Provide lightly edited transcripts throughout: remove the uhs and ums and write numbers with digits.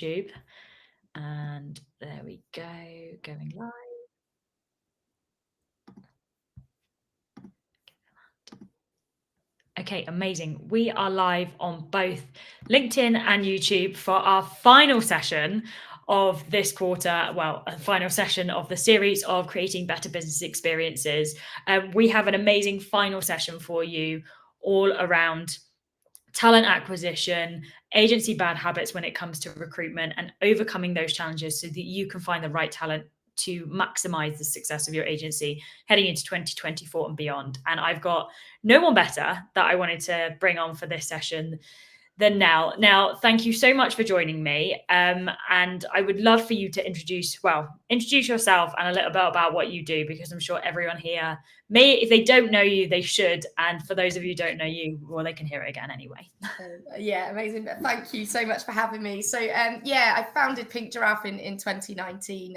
YouTube. And there we go, going live. Okay, amazing. We are live on both LinkedIn and YouTube for our final session of this quarter. Well, a final session of the series of creating better business experiences. We have an amazing final session for you all around talent acquisition, agency bad habits when it comes to recruitment, and overcoming those challenges so that you can find the right talent to maximize the success of your agency heading into 2024 and beyond. And I've got no one better that I wanted to bring on for this session than Nel. Nel, thank you so much for joining me. And I would love for you to introduce yourself and a little bit about what you do, because I'm sure everyone here may, if they don't know you, they should. And for those of you who don't know you, well, they can hear it again anyway. Yeah, amazing. Thank you so much for having me. So yeah, I founded Pink Giraffe in 2019,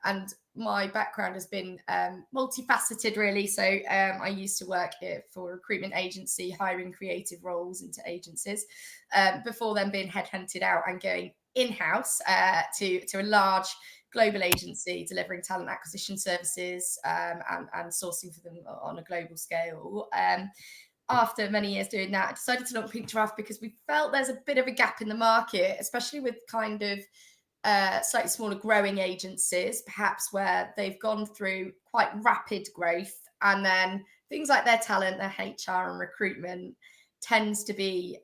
and my background has been multifaceted, really. So I used to work for a recruitment agency, hiring creative roles into agencies, before then being headhunted out and going in-house to a large global agency delivering talent acquisition services and sourcing for them on a global scale. After many years doing that, I decided to launch Pink Giraffe because we felt there's a bit of a gap in the market, especially with kind of slightly smaller growing agencies, perhaps where they've gone through quite rapid growth, and then things like their talent, their HR and recruitment tends to be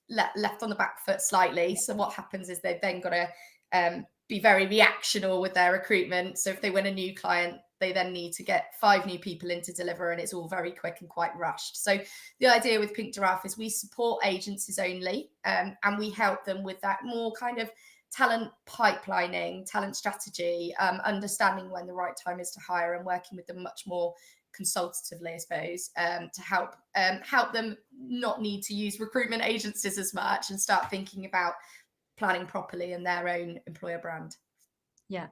left on the back foot slightly. So what happens is they've then got to be very reactional with their recruitment. So if they win a new client, they then need to get 5 new people in to deliver, and it's all very quick and quite rushed. So the idea with Pink Giraffe is we support agencies only, and we help them with that more kind of talent pipelining, talent strategy, understanding when the right time is to hire, and working with them much more consultatively, I suppose, to help them not need to use recruitment agencies as much and start thinking about planning properly in their own employer brand. Yeah.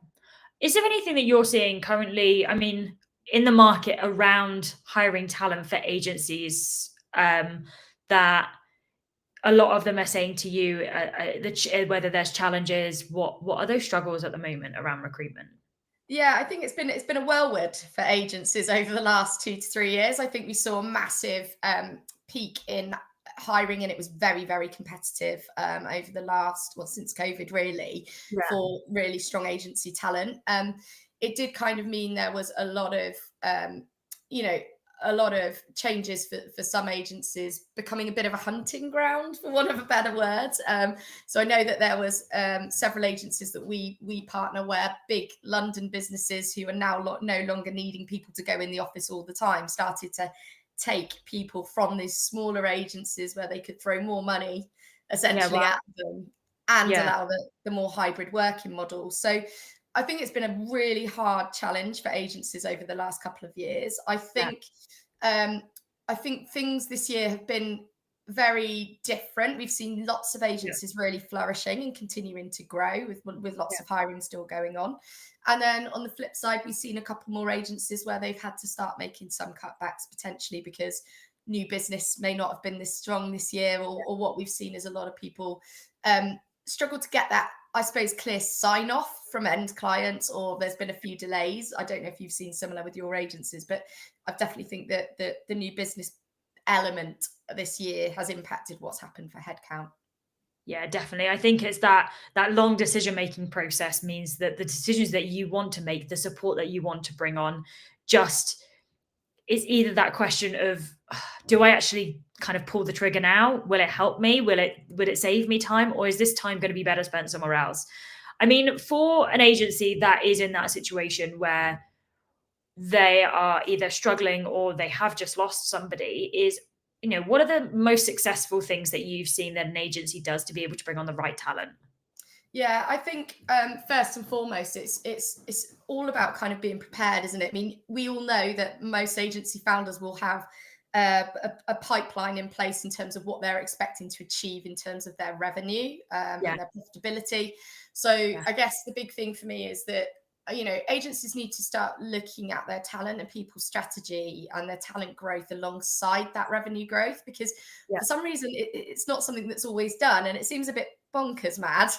Is there anything that you're seeing currently, I mean, in the market around hiring talent for agencies, that a lot of them are saying to you, whether there's challenges, what are those struggles at the moment around recruitment? Yeah, I think it's been a whirlwind for agencies over the last 2 to 3 years. I think we saw a massive peak in hiring, and it was very, very competitive over the last, since COVID, really, for really strong agency talent. It did kind of mean there was a lot of changes for some agencies becoming a bit of a hunting ground, for want of a better word. So I know that there was several agencies that we partner where big London businesses who are now no longer needing people to go in the office all the time started to take people from these smaller agencies where they could throw more money essentially at them and allow the more hybrid working model. So I think it's been a really hard challenge for agencies over the last couple of years. I think things this year have been very different. We've seen lots of agencies really flourishing and continuing to grow with lots of hiring still going on. And then on the flip side, we've seen a couple more agencies where they've had to start making some cutbacks potentially because new business may not have been this strong this year, or what we've seen is a lot of people struggle to get that, I suppose, clear sign off from end clients, or there's been a few delays. I don't know if you've seen similar with your agencies, but I definitely think that the new business element this year has impacted what's happened for headcount. Yeah, definitely. I think it's that long decision-making process means that the decisions that you want to make, the support that you want to bring on, just is either that question of, do I actually kind of pull the trigger now? Will it help me? Will it save me time? Or is this time going to be better spent somewhere else? I mean, for an agency that is in that situation where they are either struggling or they have just lost somebody, is, what are the most successful things that you've seen that an agency does to be able to bring on the right talent? Yeah, I think first and foremost, it's all about kind of being prepared, isn't it? I mean, we all know that most agency founders will have a pipeline in place in terms of what they're expecting to achieve in terms of their revenue and their profitability. So I guess the big thing for me is that agencies need to start looking at their talent and people strategy and their talent growth alongside that revenue growth, because for some reason it's not something that's always done, and it seems a bit bonkers mad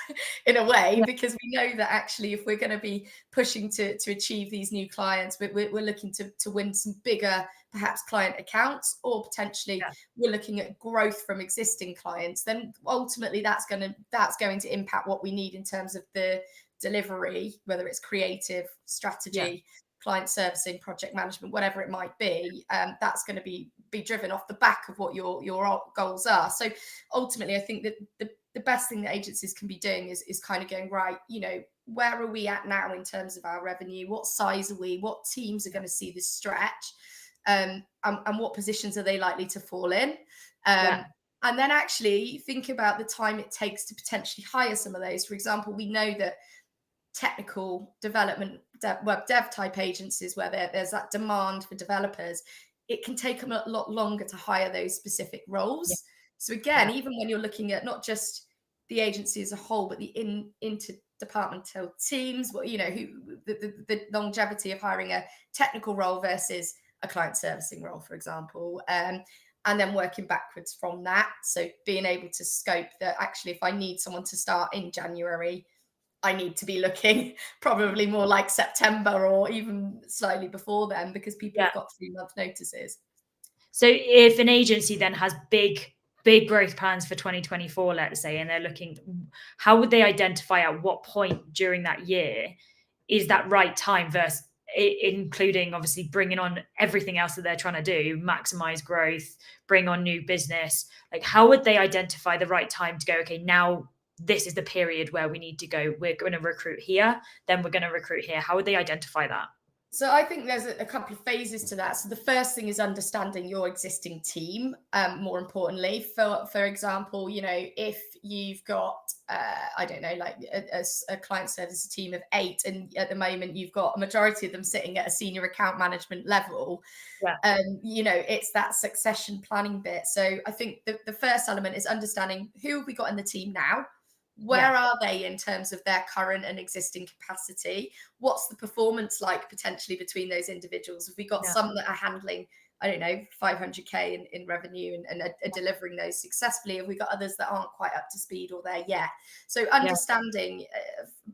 in a way, Yeah. because we know that actually if we're going to be pushing to achieve these new clients, we're looking to win some bigger perhaps client accounts, or potentially Yeah. we're looking at growth from existing clients, then ultimately that's going to impact what we need in terms of the delivery, whether it's creative, Yeah. strategy, client servicing, project management, whatever it might be. That's going to be driven off the back of what your goals are. So ultimately, I think that the best thing that agencies can be doing is kind of going, right, where are we at now in terms of our revenue? What size are we? What teams are going to see this stretch? And what positions are they likely to fall in? Yeah. And then actually think about the time it takes to potentially hire some of those. For example, we know that technical development, web dev type agencies where there's that demand for developers, it can take them a lot longer to hire those specific Yeah. roles. So again, even when you're looking at not just the agency as a whole, but the interdepartmental teams, who the longevity of hiring a technical role versus a client servicing role, for example, and then working backwards from that. So being able to scope that actually, if I need someone to start in January, I need to be looking probably more like September or even slightly before then, because people Yeah. have got 3-month notices. So if an agency then has big growth plans for 2024, let's say, and they're looking, how would they identify at what point during that year is that right time, versus including obviously bringing on everything else that they're trying to do, maximize growth, bring on new business? Like, how would they identify the right time to go, okay, now this is the period where we need to go, we're going to recruit here, then we're going to recruit here? How would they identify that? So I think there's a couple of phases to that. So the first thing is understanding your existing team. More importantly, for example, if you've got I don't know, like a client service team of 8, and at the moment you've got a majority of them sitting at a senior account management level, Yeah. it's that succession planning bit. So I think the first element is understanding who have we got in the team now. Where are they in terms of their current and existing capacity? What's the performance like potentially between those individuals? Have we got some that are handling, I don't know, 500K in revenue and are delivering those successfully? Have we got others that aren't quite up to speed or there yet? So understanding,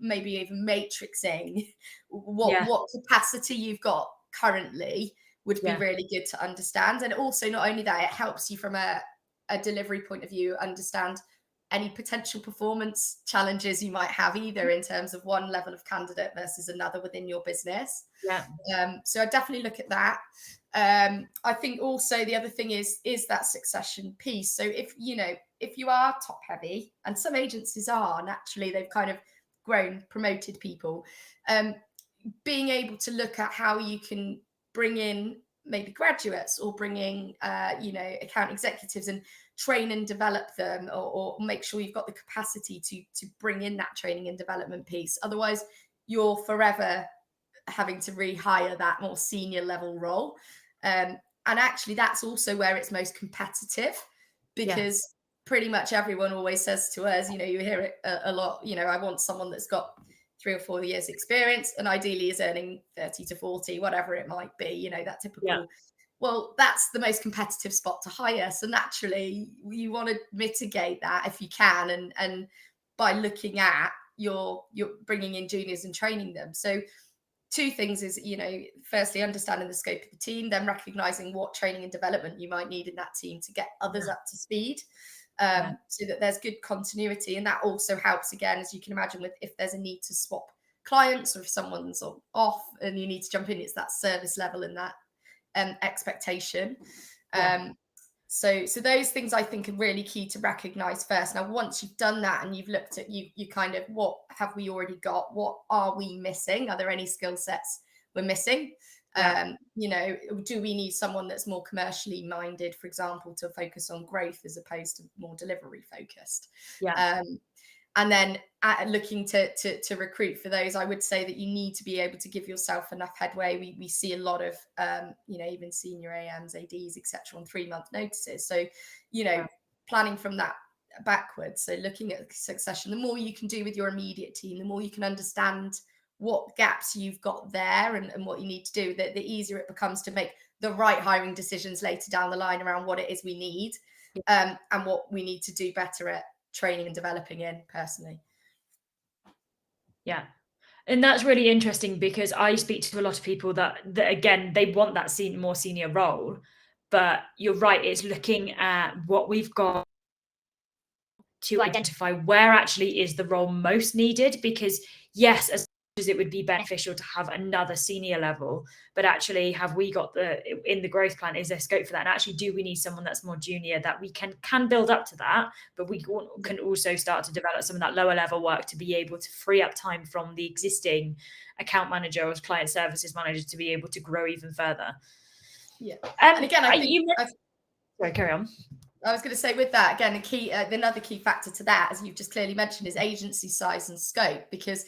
maybe even matrixing what capacity you've got currently would be really good to understand. And also, not only that, it helps you from a delivery point of view understand any potential performance challenges you might have, either in terms of one level of candidate versus another within your business. So I definitely look at that. I think also the other thing is that succession piece. So if you are top heavy, and some agencies are naturally, they've kind of grown, promoted people, being able to look at how you can bring in maybe graduates, or bringing account executives and train and develop them, or make sure you've got the capacity to bring in that training and development piece. Otherwise, you're forever having to rehire that more senior level role. And actually, that's also where it's most competitive, because pretty much everyone always says to us, you hear it a lot, I want someone that's got 3 or 4 years experience and ideally is earning 30 to 40, whatever it might be, that typical. Well, that's the most competitive spot to hire. So naturally, you want to mitigate that if you can, and by looking at you're bringing in juniors and training them. So 2 things is, firstly, understanding the scope of the team, then recognizing what training and development you might need in that team to get others up to speed, so that there's good continuity. And that also helps, again, as you can imagine, with if there's a need to swap clients, or if someone's off and you need to jump in, it's that service level and that expectation. So those things I think are really key to recognize first. Now, once you've done that and you've looked at you kind of, what have we already got? What are we missing? Are there any skill sets we're missing? Do we need someone that's more commercially minded, for example, to focus on growth as opposed to more delivery focused? And then looking to recruit for those, I would say that you need to be able to give yourself enough headway. We see a lot of, even senior AMs, ADs, etc., on 3-month notices. So, planning from that backwards. So looking at succession, the more you can do with your immediate team, the more you can understand what gaps you've got there and what you need to do, the easier it becomes to make the right hiring decisions later down the line around what it is we need, and what we need to do better at training and developing in personally. Yeah. And that's really interesting, because I speak to a lot of people that again, they want that more senior role, but you're right, it's looking at what we've got to identify where actually is the role most needed. Because yes, as much as it would be beneficial to have another senior level, but actually, have we got in the growth plan, is there scope for that? And actually, do we need someone that's more junior that we can build up to that, but we can also start to develop some of that lower level work to be able to free up time from the existing account manager or client services manager to be able to grow even further. Yeah. And again, I think sorry, carry on. I was going to say with that, again, another key factor to that, as you've just clearly mentioned, is agency size and scope. Because,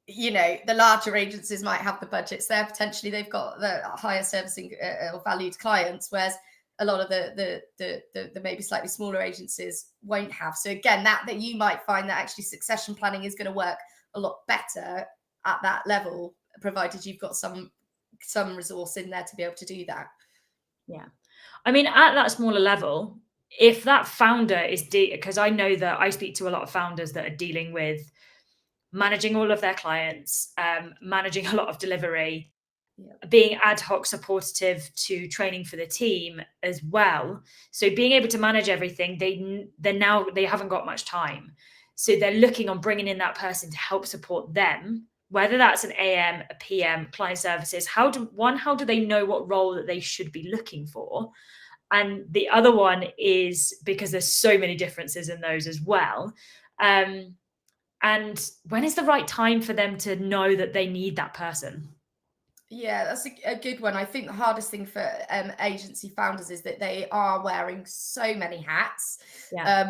you know, the larger agencies might have the budgets there. Potentially they've got the higher servicing or valued clients, whereas a lot of the maybe slightly smaller agencies won't have. So again, that you might find that actually succession planning is going to work a lot better at that level, provided you've got some resource in there to be able to do that. Yeah. I mean, at that smaller level, if that founder is because I know that I speak to a lot of founders that are dealing with managing all of their clients, managing a lot of delivery, being ad hoc supportive to training for the team as well. So being able to manage everything, they haven't got much time. So they're looking on bringing in that person to help support them, whether that's an AM, a PM, client services. How do they know what role that they should be looking for? And the other one is, because there's so many differences in those as well. And when is the right time for them to know that they need that person? Yeah, that's a good one. I think the hardest thing for agency founders is that they are wearing so many hats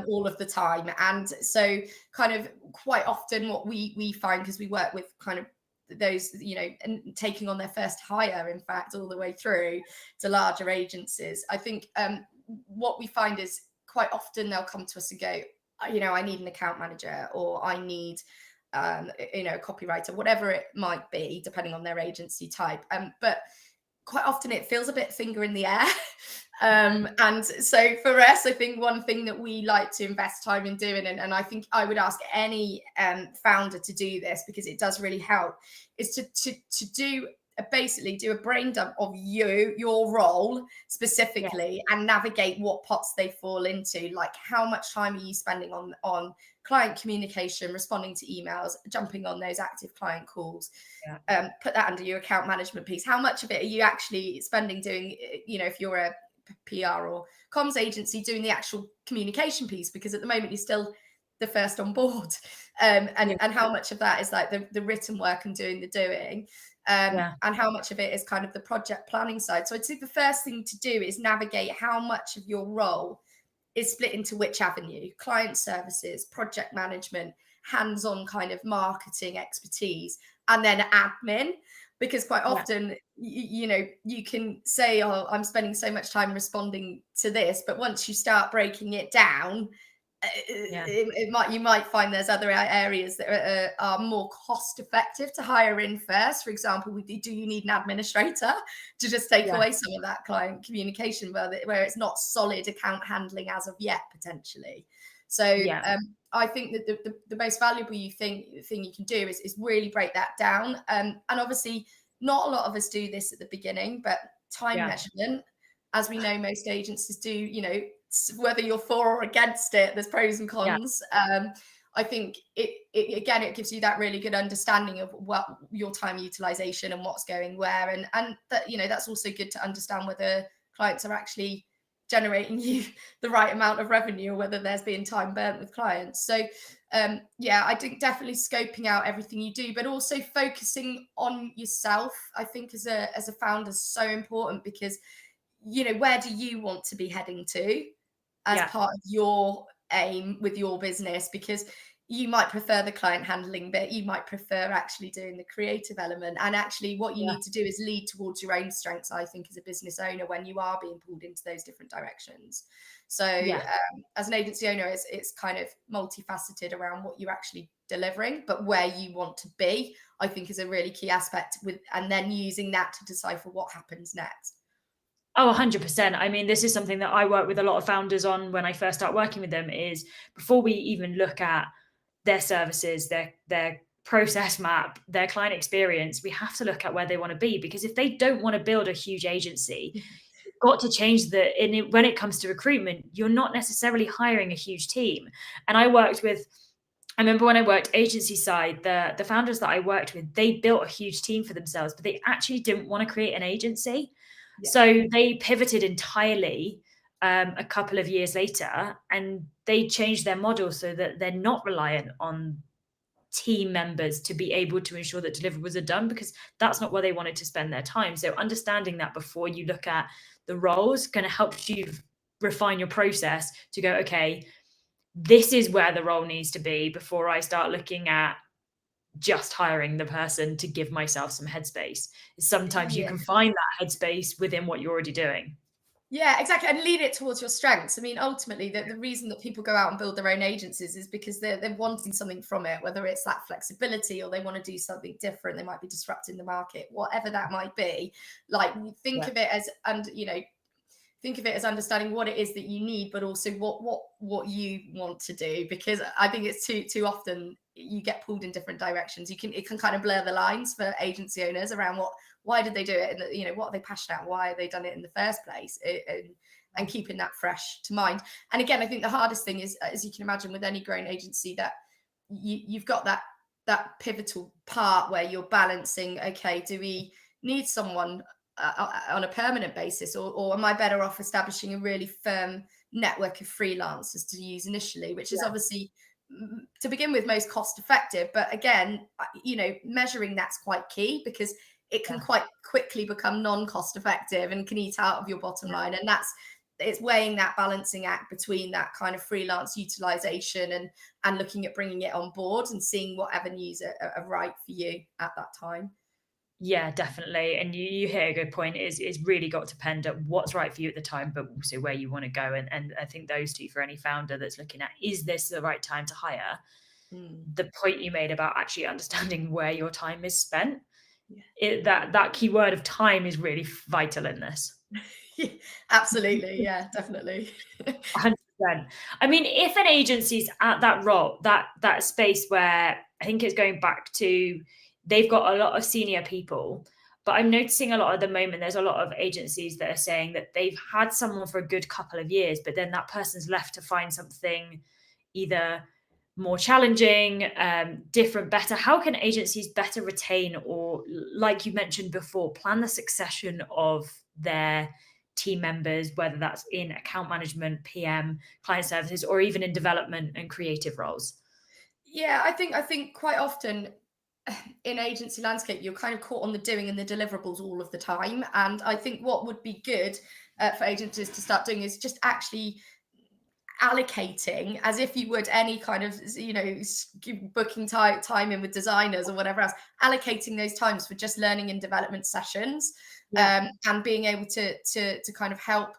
all of the time. And so kind of quite often what we find, because we work with kind of those, you know, and taking on their first hire, in fact, all the way through to larger agencies, I think what we find is quite often they'll come to us and go, you know, I need an account manager, or I need you know, a copywriter, whatever it might be, depending on their agency type. But quite often it feels a bit finger in the air. And so for us, I think one thing that we like to invest time in doing, and I think I would ask any founder to do this, because it does really help, is to do basically do a brain dump of your role specifically, and navigate what pots they fall into. Like, how much time are you spending on client communication, responding to emails, jumping on those active client calls? Put that under your account management piece. How much of it are you actually spending doing, you know, if you're a PR or comms agency, doing the actual communication piece? Because at the moment you're still the first on board. And how much of that is like the written work and doing the doing, and how much of it is kind of the project planning side. So I'd say the first thing to do is navigate how much of your role is split into which avenue: client services, project management, hands-on kind of marketing expertise, and then admin. Because quite often, you know, you can say, oh, I'm spending so much time responding to this, but once you start breaking it down, you might find there's other areas that are more cost effective to hire in first. For example, do you need an administrator to just take away some of that client communication where it's not solid account handling as of yet, potentially? So I think that the most valuable thing you can do is really break that down. And obviously not a lot of us do this at the beginning, but time measurement, as we know, most agencies do, you know, whether you're for or against it, there's pros and cons. I think it gives you that really good understanding of what your time utilization and what's going where, and that, you know, that's also good to understand whether clients are actually generating you the right amount of revenue, or whether there's been time burnt with clients. So I think definitely scoping out everything you do, but also focusing on yourself, I think as a founder is so important, because, you know, where do you want to be heading to as part of your aim with your business? Because you might prefer the client handling bit, you might prefer actually doing the creative element, and actually what you need to do is lead towards your own strengths, I think, as a business owner, when you are being pulled into those different directions. So as an agency owner, it's kind of multifaceted around what you're actually delivering, but where you want to be, I think, is a really key aspect, and then using that to decipher what happens next. Oh, 100%. I mean, this is something that I work with a lot of founders on when I first start working with them, is before we even look at their services, their process map, their client experience, we have to look at where they want to be. Because if they don't want to build a huge agency, you've got to change when it comes to recruitment, you're not necessarily hiring a huge team. And I remember when I worked agency side, the founders that I worked with, they built a huge team for themselves, but they actually didn't want to create an agency. Yeah. So they pivoted entirely a couple of years later, and they changed their model so that they're not reliant on team members to be able to ensure that deliverables are done, because that's not where they wanted to spend their time. So understanding that before you look at the roles kind of helps you refine your process to go, okay, this is where the role needs to be before I start looking at just hiring the person to give myself some headspace. Sometimes you Yeah. can find that headspace within what you're already doing. Yeah, exactly. And lead it towards your strengths. I mean, ultimately, the reason that people go out and build their own agencies is because they're wanting something from it, whether it's that flexibility or they want to do something different. They might be disrupting the market, whatever that might be. Like, think Yeah. of it as, and think of it as understanding what it is that you need, but also what you want to do. Because I think it's too often you get pulled in different directions. It can kind of blur the lines for agency owners around why did they do it, and what are they passionate about, why have they done it in the first place, and keeping that fresh to mind. And again, I think the hardest thing is, as you can imagine, with any growing agency, that you've got that pivotal part where you're balancing, okay, do we need someone on a permanent basis, or am I better off establishing a really firm network of freelancers to use initially, which is obviously, to begin with, most cost effective. But again, measuring that's quite key, because it can quite quickly become non-cost effective and can eat out of your bottom line. And it's weighing that balancing act between that kind of freelance utilization and looking at bringing it on board and seeing what avenues are right for you at that time. Yeah, definitely. And you hit a good point. Is really got to depend at what's right for you at the time, but also where you want to go. And I think those two, for any founder that's looking at, is this the right time to hire? The point you made about actually understanding where your time is spent, that keyword of time is really vital in this. Yeah, absolutely. Yeah, definitely. 100%. I mean, if an agency's at that role, that space where I think it's going back to, they've got a lot of senior people, but I'm noticing a lot at the moment, there's a lot of agencies that are saying that they've had someone for a good couple of years, but then that person's left to find something either more challenging, different, better. How can agencies better retain, or, like you mentioned before, plan the succession of their team members, whether that's in account management, PM, client services, or even in development and creative roles? Yeah, I think quite often in agency landscape, you're kind of caught on the doing and the deliverables all of the time. And I think what would be good for agencies to start doing is just actually allocating, as if you would any kind of booking time in with designers or whatever else, allocating those times for just learning and development sessions, and being able to kind of help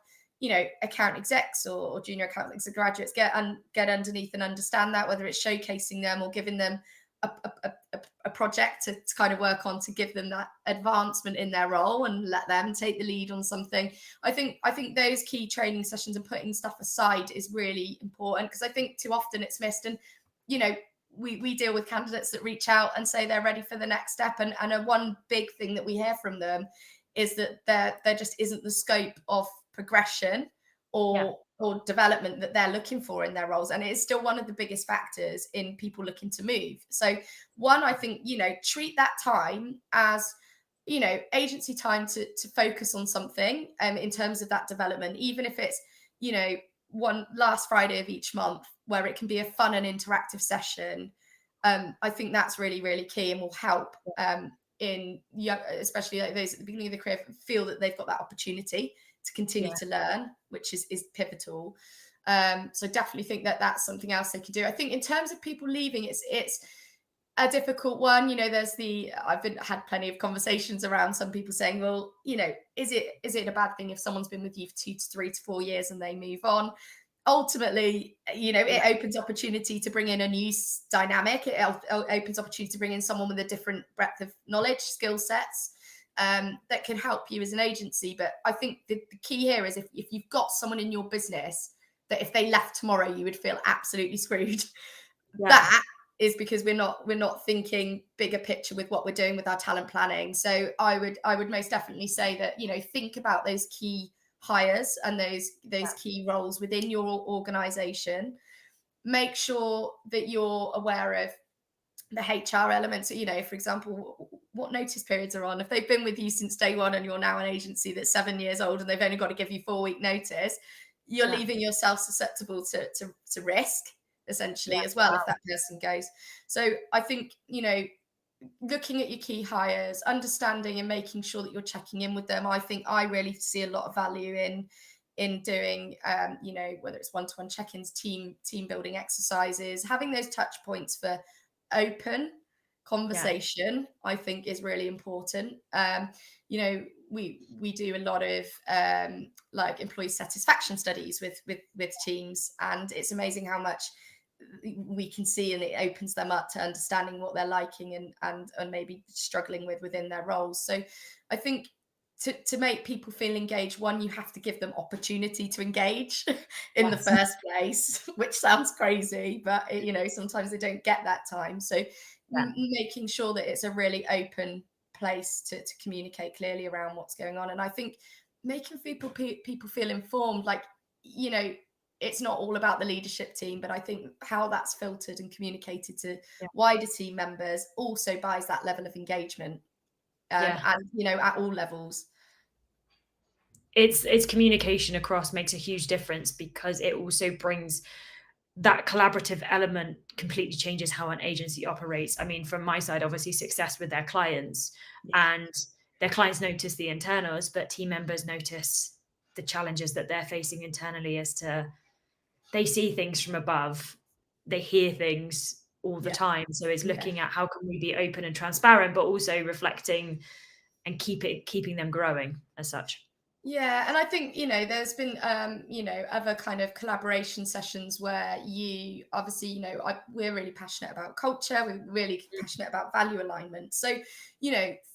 account execs or junior account execs, graduates get underneath and understand that, whether it's showcasing them or giving them a project to kind of work on to give them that advancement in their role and let them take the lead on something. I think those key training sessions and putting stuff aside is really important, because I think too often it's missed. And we deal with candidates that reach out and say they're ready for the next step, and one big thing that we hear from them is that there just isn't the scope of progression or development that they're looking for in their roles. And it's still one of the biggest factors in people looking to move. So one, I think, treat that time as, agency time to focus on something in terms of that development, even if it's, one last Friday of each month, where it can be a fun and interactive session. I think that's really, really key, and will help in young, especially like those at the beginning of the career, feel that they've got that opportunity to continue to learn, which is pivotal. So definitely think that that's something else they could do. I think in terms of people leaving, it's a difficult one. I've had plenty of conversations around some people saying, well, is it a bad thing if someone's been with you for 2 to 3 to 4 years and they move on? Ultimately, it opens opportunity to bring in a new dynamic. It opens opportunity to bring in someone with a different breadth of knowledge, skill sets. that can help you as an agency. But I think the key here is if you've got someone in your business that if they left tomorrow, you would feel absolutely screwed. Yeah. That is because we're not thinking bigger picture with what we're doing with our talent planning. So I would most definitely say that, think about those key hires and those key roles within your organization. Make sure that you're aware of the HR elements. For example, what notice periods are on. If they've been with you since day one and you're now an agency that's 7 years old and they've only got to give you 4-week notice, you're leaving yourself susceptible to risk, essentially, as well, if that person goes. So I think, looking at your key hires, understanding and making sure that you're checking in with them. I think I really see a lot of value in doing, whether it's one-to-one check-ins, team building exercises, having those touch points for open conversation. I think is really important. We do a lot of like employee satisfaction studies with teams, and it's amazing how much we can see, and it opens them up to understanding what they're liking and maybe struggling with within their roles. So I think to make people feel engaged, one, you have to give them opportunity to engage in the first place, which sounds crazy, but sometimes they don't get that time. So making sure that it's a really open place to communicate clearly around what's going on. And I think making people feel informed, it's not all about the leadership team, but I think how that's filtered and communicated to wider team members also buys that level of engagement. And at all levels. It's communication across makes a huge difference, because it also brings that collaborative element, completely changes how an agency operates. I mean, from my side, obviously success with their clients, and their clients notice the internals, but team members notice the challenges that they're facing internally, as to they see things from above, they hear things all the time. So it's looking at how can we be open and transparent, but also reflecting and keeping them growing as such. Yeah, and I think, there's been, other kind of collaboration sessions where you obviously, we're really passionate about culture. We're really passionate about value alignment. So,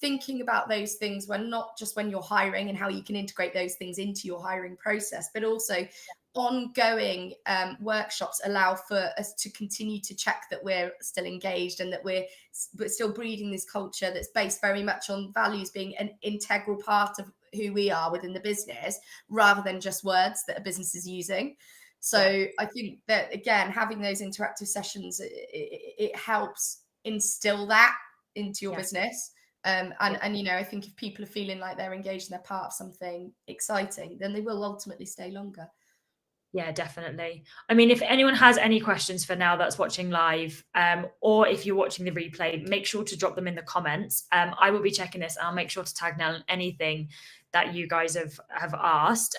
thinking about those things when not just when you're hiring and how you can integrate those things into your hiring process, but also ongoing workshops allow for us to continue to check that we're still engaged and that we're still breeding this culture that's based very much on values being an integral part of who we are within the business, rather than just words that a business is using. So I think that, again, having those interactive sessions, it helps instill that into your business. And I think if people are feeling like they're engaged and they're part of something exciting, then they will ultimately stay longer. Yeah, definitely. I mean, if anyone has any questions for Nel that's watching live, or if you're watching the replay, make sure to drop them in the comments. I will be checking this. I'll make sure to tag Nel on anything that you guys have asked.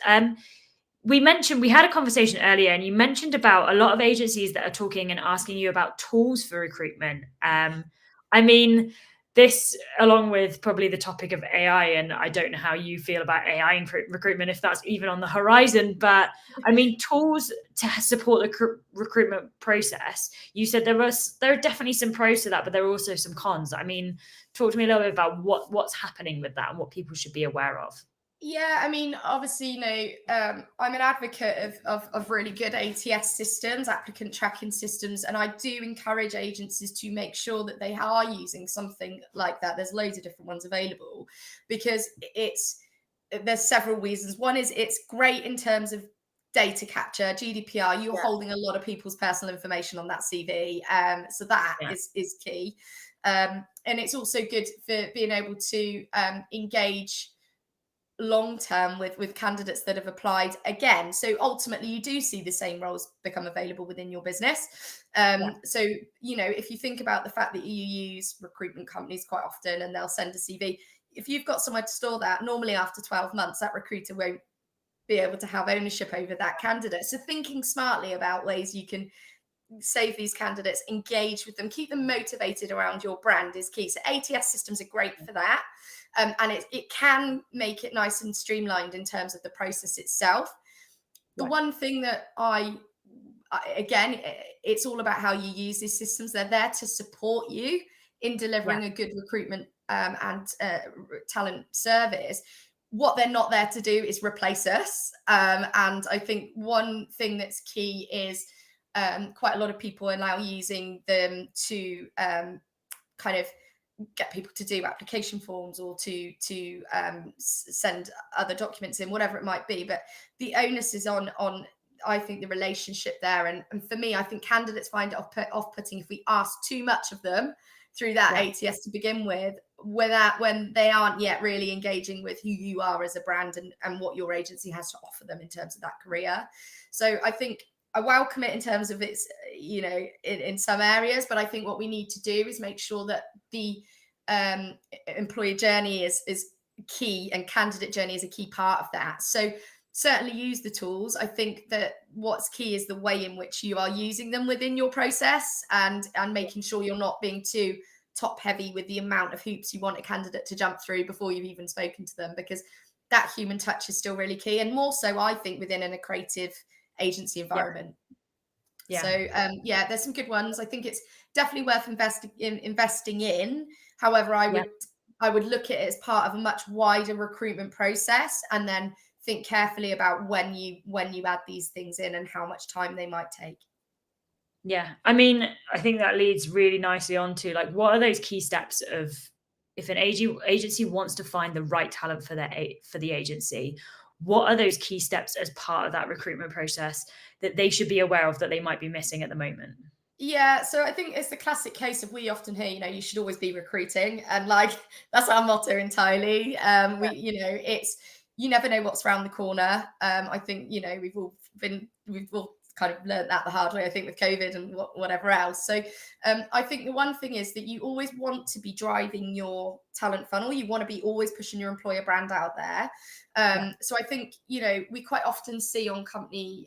We had a conversation earlier, and you mentioned about a lot of agencies that are talking and asking you about tools for recruitment. I mean, this, along with probably the topic of AI, and I don't know how you feel about AI in recruitment, if that's even on the horizon, but I mean, tools to support the recruitment process. You said there are definitely some pros to that, but there are also some cons. I mean, talk to me a little bit about what's happening with that and what people should be aware of. Yeah, I mean, obviously, I'm an advocate of really good ATS systems, applicant tracking systems, and I do encourage agencies to make sure that they are using something like that. There's loads of different ones available, because there's several reasons. One is it's great in terms of data capture, GDPR. You're holding a lot of people's personal information on that CV, so that is key, and it's also good for being able to engage long term with candidates that have applied again. So ultimately you do see the same roles become available within your business. So if you think about the fact that you use recruitment companies quite often and they'll send a CV, if you've got somewhere to store that, normally after 12 months that recruiter won't be able to have ownership over that candidate. So thinking smartly about ways you can save these candidates, engage with them, keep them motivated around your brand is key. So ATS systems are great for that. And it can make it nice and streamlined in terms of the process itself. The one thing that again, it's all about how you use these systems. They're there to support you in delivering a good recruitment and talent service, what they're not there to do is replace us. And I think one thing that's key is quite a lot of people are now using them to kind of get people to do application forms or to send other documents in, whatever it might be. But the onus is on I think the relationship there. And for me, I think candidates find it off-putting if we ask too much of them through that ATS to begin with, when they aren't yet really engaging with who you are as a brand and what your agency has to offer them in terms of that career. So I think I welcome it in terms of its, in some areas, but I think what we need to do is make sure that the employee journey is key, and candidate journey is a key part of that. So certainly use the tools. I think that what's key is the way in which you are using them within your process, and making sure you're not being too top heavy with the amount of hoops you want a candidate to jump through before you've even spoken to them, because that human touch is still really key, and more so I think within a creative agency environment. So there's some good ones. I think it's definitely worth investing in. However, I would look at it as part of a much wider recruitment process, and then think carefully about when you add these things in and how much time they might take. Yeah, I mean, I think that leads really nicely on to, like, what are those key steps of, if an agency wants to find the right talent for the agency, what are those key steps as part of that recruitment process that they should be aware of that they might be missing at the moment? Yeah, so I think it's the classic case of, we often hear, you should always be recruiting, and like that's our motto entirely. It's, you never know what's around the corner. I think we've all kind of learned that the hard way, I think, with COVID and whatever else. So I think the one thing is that you always want to be driving your talent funnel. You want to be always pushing your employer brand out there. So I think, we quite often see on company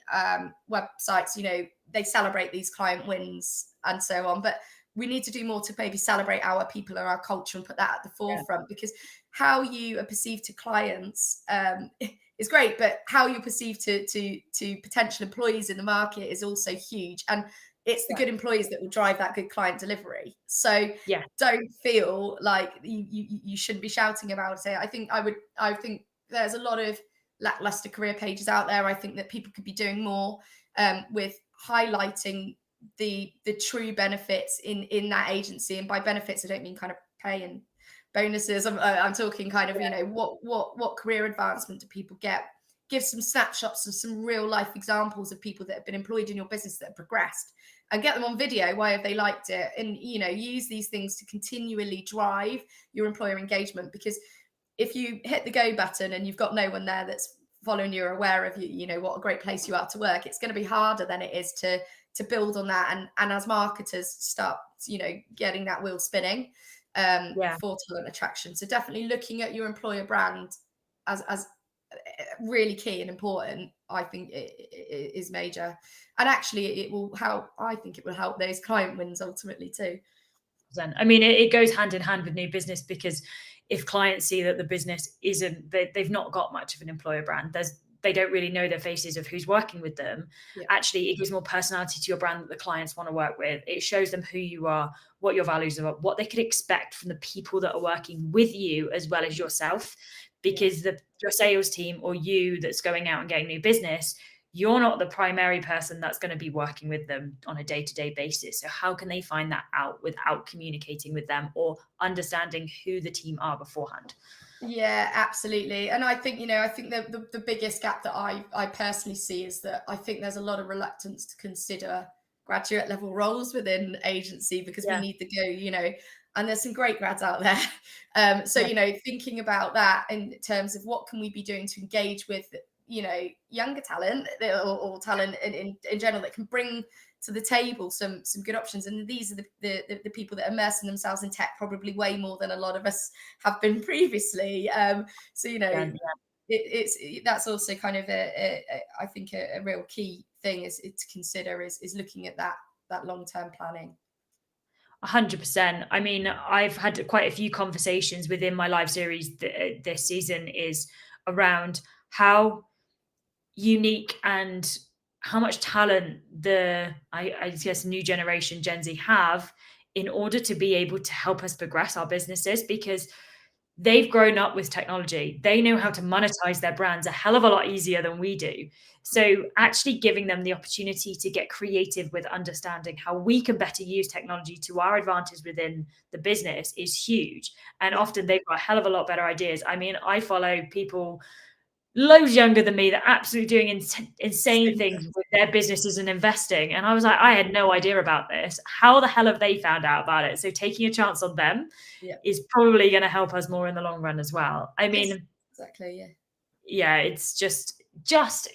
websites, they celebrate these client wins and so on, but we need to do more to maybe celebrate our people and our culture and put that at the forefront, because how you are perceived to clients is great, but how you're perceived to potential employees in the market is also huge. And it's the good employees that will drive that good client delivery. So don't feel like you shouldn't be shouting about it. I think there's a lot of lackluster career pages out there. I think that people could be doing more with highlighting the true benefits in that agency. And by benefits, I don't mean kind of pay and bonuses. I'm talking kind of, what career advancement do people get? Give some snapshots of some real life examples of people that have been employed in your business that have progressed, and get them on video. Why have they liked it? And, use these things to continually drive your employer engagement, because if you hit the go button and you've got no one there that's following you or aware of you, what a great place you are to work, it's going to be harder than it is to build on that. And as marketers start, getting that wheel spinning for talent attraction. So definitely looking at your employer brand as really key and important, I think it is major. And actually it will help. I think it will help those client wins ultimately too. I mean, it goes hand in hand with new business, because if clients see that the business they've not got much of an employer brand, they don't really know the faces of who's working with them. Actually, it gives more personality to your brand that the clients want to work with. It shows them who you are, what your values are, what they could expect from the people that are working with you as well as yourself. Because your sales team, or you that's going out and getting new business, you're not the primary person that's going to be working with them on a day-to-day basis. So how can they find that out without communicating with them or understanding who the team are beforehand? Yeah, absolutely. And I think, the biggest gap that I personally see is that I think there's a lot of reluctance to consider graduate level roles within agency, because we need to go, and there's some great grads out there. Thinking about that in terms of what can we be doing to engage with, younger talent or talent in general that can bring to the table some good options. And these are the people that are immersing themselves in tech probably way more than a lot of us have been previously. That's also kind of I think a real key thing is to consider is looking at that long-term planning. 100%. I mean, I've had quite a few conversations within my live series this season is around how unique and how much talent I guess new generation Gen Z have in order to be able to help us progress our businesses, because they've grown up with technology. They know how to monetize their brands a hell of a lot easier than we do. So actually giving them the opportunity to get creative with understanding how we can better use technology to our advantage within the business is huge. And often they've got a hell of a lot better ideas. I mean, I follow people loads younger than me that are absolutely doing insane things with their businesses and investing. And I was like, I had no idea about this. How the hell have they found out about it? So taking a chance on them is probably going to help us more in the long run as well. I mean, exactly. Yeah, it's just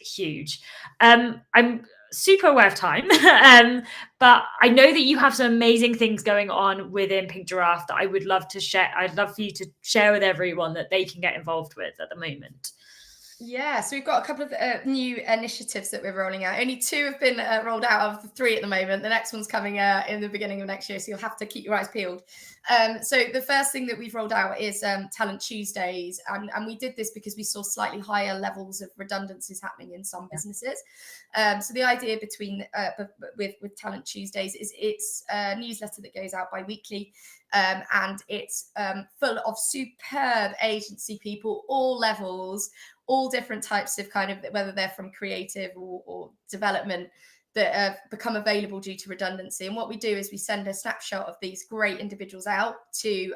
huge. I'm super aware of time, but I know that you have some amazing things going on within Pink Giraffe that I would love to share. I'd love for you to share with everyone that they can get involved with at the moment. Yeah, so we've got a couple of new initiatives that we're rolling out. Only 2 have been rolled out of the 3 at the moment. The next one's coming in the beginning of next year, so you'll have to keep your eyes peeled. So the first thing that we've rolled out is Talent Tuesdays, and we did this because we saw slightly higher levels of redundancies happening in some businesses. So the idea with Talent Tuesdays is it's a newsletter that goes out bi-weekly, and it's full of superb agency people, all levels, all different types of kind of, whether they're from creative or development, that have become available due to redundancy. And what we do is we send a snapshot of these great individuals out to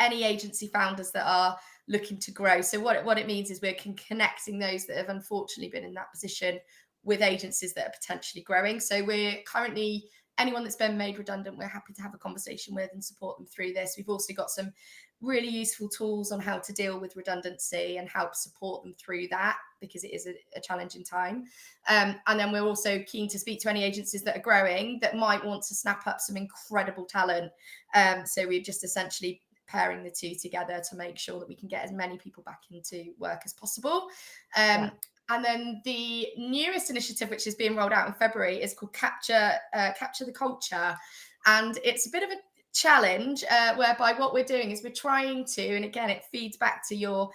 any agency founders that are looking to grow. So what it means is we're connecting those that have unfortunately been in that position with agencies that are potentially growing. So we're currently, anyone that's been made redundant, we're happy to have a conversation with and support them through this. We've also got some really useful tools on how to deal with redundancy and help support them through that, because it is a challenging time. And then we're also keen to speak to any agencies that are growing that might want to snap up some incredible talent. So we're just essentially pairing the 2 together to make sure that we can get as many people back into work as possible. And then the newest initiative, which is being rolled out in February, is called Capture the Culture. And it's a bit of a challenge whereby what we're doing is we're trying to, and again, it feeds back to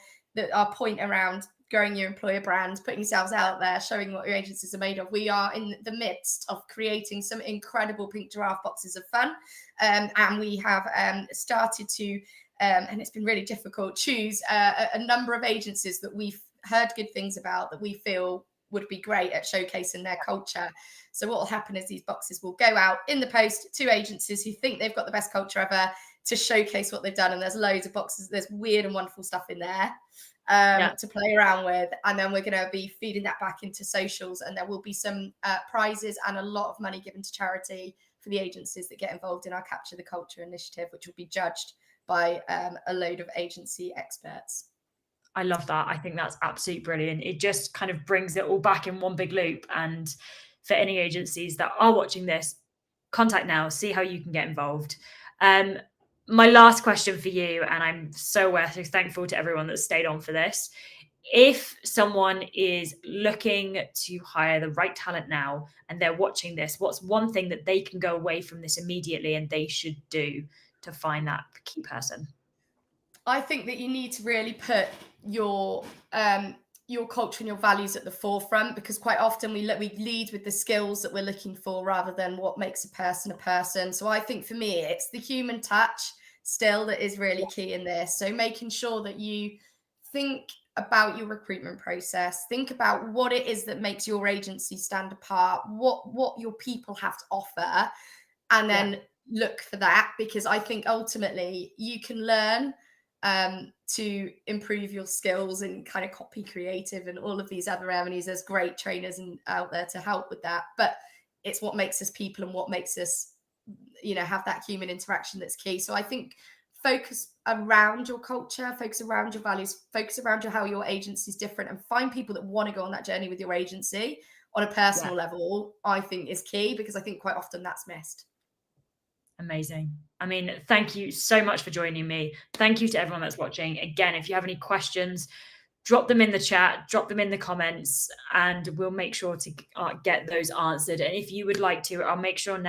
our point around growing your employer brand, putting yourselves out there, showing what your agencies are made of. We are in the midst of creating some incredible Pink Giraffe boxes of fun. And we have started to, and it's been really difficult, choose a number of agencies that we've heard good things about, that we feel would be great at showcasing their culture. So what will happen is these boxes will go out in the post to agencies who think they've got the best culture ever to showcase what they've done. And there's loads of boxes. There's weird and wonderful stuff in there to play around with. And then we're going to be feeding that back into socials. And there will be some prizes and a lot of money given to charity for the agencies that get involved in our Capture the Culture initiative, which will be judged by a load of agency experts. I love that. I think that's absolutely brilliant. It just kind of brings it all back in one big loop. And for any agencies that are watching this, contact now, see how you can get involved. My last question for you, and I'm so thankful to everyone that stayed on for this. If someone is looking to hire the right talent now and they're watching this, what's one thing that they can go away from this immediately and they should do to find that key person? I think that you need to really put your culture and your values at the forefront, because quite often we lead with the skills that we're looking for rather than what makes a person a person. So I think for me, it's the human touch still that is really key in this. So making sure that you think about your recruitment process, think about what it is that makes your agency stand apart, what your people have to offer, and then look for that, because I think ultimately you can learn to improve your skills and kind of copy creative and all of these other avenues. There's great trainers out there to help with that, but it's what makes us people and what makes us, have that human interaction that's key. So I think focus around your culture, focus around your values, focus around how your agency is different, and find people that want to go on that journey with your agency on a personal level, I think is key, because I think quite often that's missed. Amazing. I mean, thank you so much for joining me. Thank you to everyone that's watching. Again, if you have any questions, drop them in the chat, drop them in the comments, and we'll make sure to get those answered. And if you would like to, I'll make sure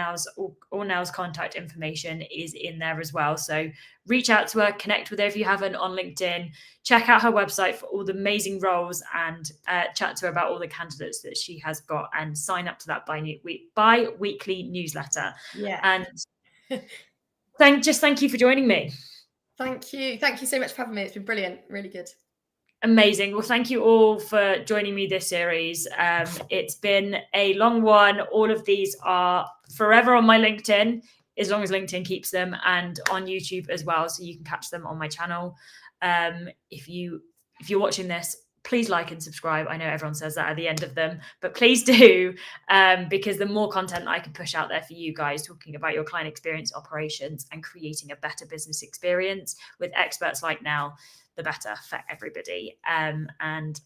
all Nel's contact information is in there as well. So reach out to her, connect with her if you haven't on LinkedIn, check out her website for all the amazing roles, and chat to her about all the candidates that she has got, and sign up to that bi-weekly newsletter. Yeah. And Thank you for joining me. Thank you. Thank you so much for having me. It's been brilliant. Really good. Amazing. Well, thank you all for joining me this series. It's been a long one. All of these are forever on my LinkedIn, as long as LinkedIn keeps them, and on YouTube as well. So you can catch them on my channel. If you're watching this, please like and subscribe. I know everyone says that at the end of them, but please do, because the more content I can push out there for you guys talking about your client experience operations and creating a better business experience with experts like Nel, the better for everybody. And